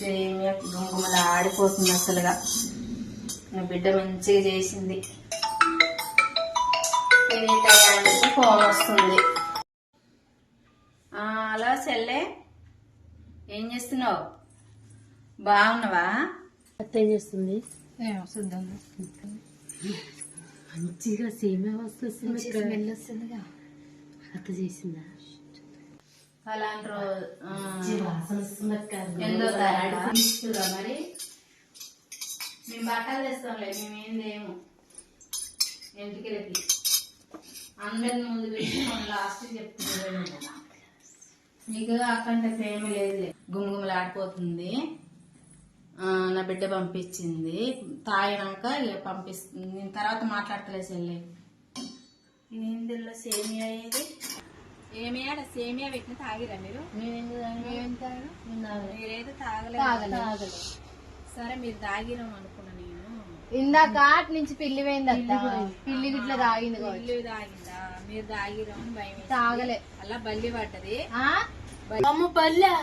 సేమియా గుమగుమల ఆడిపోతుంది అసలుగా. నా బిడ్డ మంచిగా చేసింది. తినే టయానికి ఫోన్ వస్తుంది. అలా చెల్లె, ఏం చేస్తున్నావు? బాగున్నావా? అత్త ఏం చేస్తుంది? మంచిగా సేమియా వస్తుంది. అత్త చేసిందా? అలాంటి రోజు ఎందో ఇస్తురా మరి. మేము బట్టలు తెస్తాంలే, మేమేం లేము. ఇంటికి అందరిని ముందు పెట్టి మనం లాస్ట్ చెప్తున్నాం. నీకు అక్కడ ప్రేమ లేదులే. గుమగుమలు ఆడిపోతుంది. నా బిడ్డ పంపించింది, తాగినాక పంపిస్తుంది. నేను తర్వాత మాట్లాడతలే చెల్లి. ఏందిలో సేమియా ఇది? ఏమియా సేమియా పెట్టిన తాగిరా మీరు? మీరేదో తాగలేదు. సరే మీరు తాగిరాం అనుకున్నా నేను. ఇందాక అటు నుంచి పిల్లి పోయింది అత్త. పిల్లి గిట్ల తాగింది. పిల్లి తాగిందా? మీరు తాగిరాం భయం తాగలే. అలా బల్లి పడ్డది. అమ్మ పల్లె